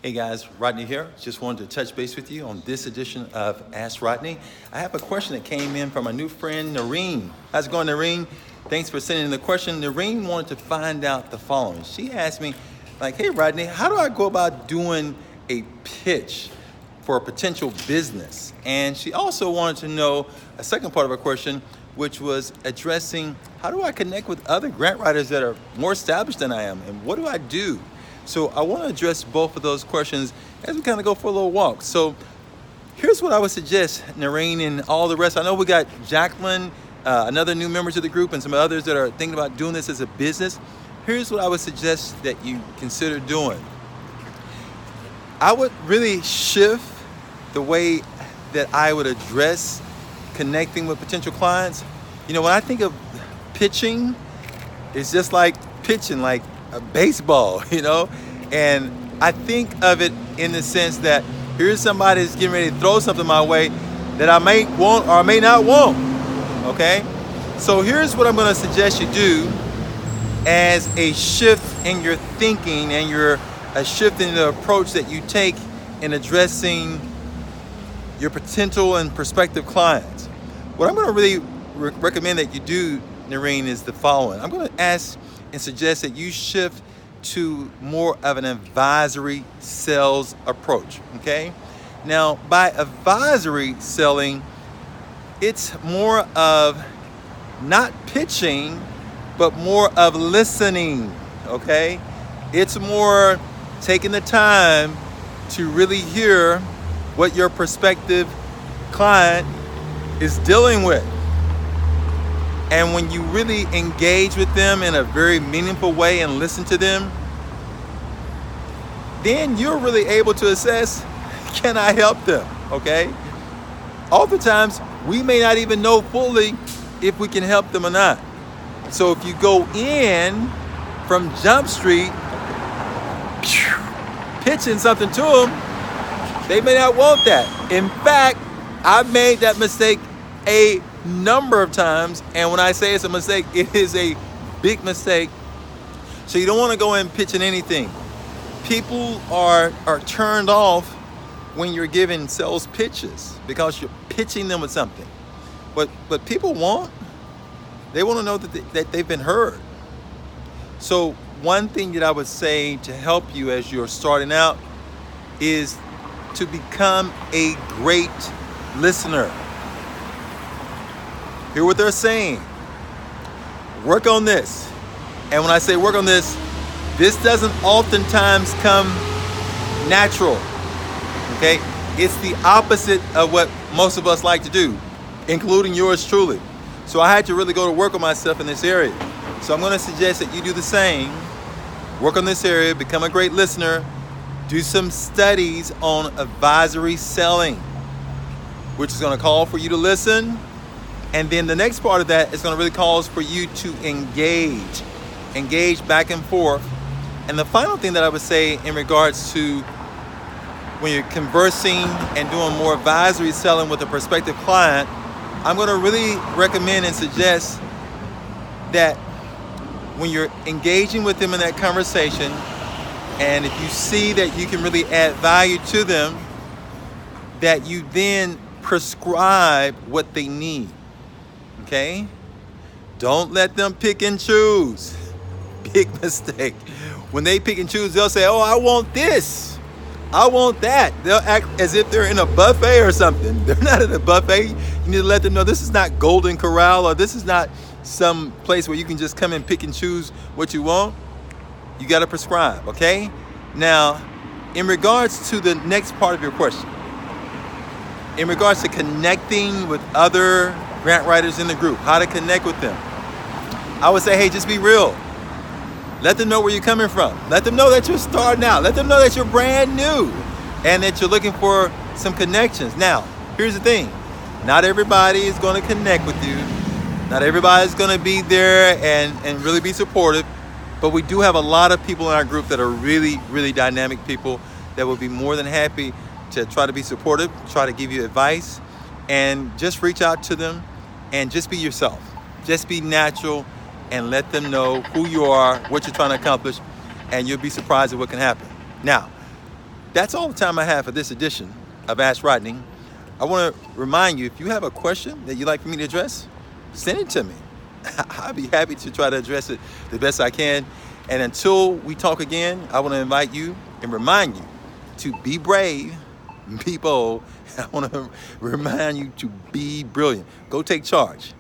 Hey guys, Rodney here. Just wanted to touch base with you on this edition of Ask Rodney. I have a question that came in from a new friend, Narine. How's it going, Narine? Thanks for sending in the question. Narine wanted to find out the following. She asked me, hey Rodney, how do I go about doing a pitch for a potential business? And she also wanted to know a second part of her question, which was addressing how do I connect with other grant writers that are more established than I am, and what do I do? So I want to address both of those questions as we kind of go for a little walk. So here's what I would suggest, Narine and all the rest. I know we got Jacqueline, another new member to the group, and some others that are thinking about doing this as a business. Here's what I would suggest that you consider doing. I would really shift the way that I would address connecting with potential clients. You know, when I think of pitching, it's just like pitching, like a baseball, and I think of it in the sense that here's somebody that's getting ready to throw something my way that I may want or I may not want. Okay, so here's what I'm going to suggest you do as a shift in your thinking and a shift in the approach that you take in addressing your potential and prospective clients. What I'm going to really recommend that you do, Narine, is the following. I'm going to ask and suggest that you shift to more of an advisory sales approach, okay? Now, by advisory selling, it's more of not pitching, but more of listening, okay? It's more taking the time to really hear what your prospective client is dealing with. And when you really engage with them in a very meaningful way and listen to them, then you're really able to assess, can I help them, okay? Oftentimes, we may not even know fully if we can help them or not. So if you go in from Jump Street, pitching something to them, they may not want that. In fact, I've made that mistake a number of times, and when I say it's a mistake, it is a big mistake. So you don't want to go in pitching anything. People are turned off when you're giving sales pitches because you're pitching them with something. But people want, they want to know that they've been heard. So one thing that I would say to help you as you're starting out is to become a great listener. Hear what they're saying. Work on this. And when I say work on this doesn't oftentimes come natural. Okay? It's the opposite of what most of us like to do, including yours truly. So I had to really go to work on myself in this area. So I'm going to suggest that you do the same. Work on this area, become a great listener, do some studies on advisory selling, which is going to call for you to listen. And then the next part of that is going to really cause for you to engage back and forth. And the final thing that I would say in regards to when you're conversing and doing more advisory selling with a prospective client, I'm going to really recommend and suggest that when you're engaging with them in that conversation, and if you see that you can really add value to them, that you then prescribe what they need. Okay? Don't let them pick and choose. Big mistake. When they pick and choose, they'll say, oh, I want this. I want that. They'll act as if they're in a buffet or something. They're not in a buffet. You need to let them know this is not Golden Corral, or this is not some place where you can just come and pick and choose what you want. You got to prescribe, okay? Now, in regards to the next part of your question, in regards to connecting with other grant writers in the group, how to connect with them, I would say, hey, just be real. Let them know where you're coming from. Let them know that you're starting out. Let them know that you're brand new and that you're looking for some connections. Now, here's the thing. Not everybody is going to connect with you. Not everybody is going to be there and really be supportive. But we do have a lot of people in our group that are really, really dynamic people that will be more than happy to try to be supportive, try to give you advice, and just reach out to them and just be yourself. Just be natural and let them know who you are, what you're trying to accomplish, and you'll be surprised at what can happen. Now, That's all the time I have for this edition of Ask Rodney. I want to remind you, if you have a question that you'd like for me to address, send it to me. I'll be happy to try to address it the best I can. And until we talk again, I want to invite you and remind you to be brave, be bold. I want to remind you to be brilliant. Go take charge.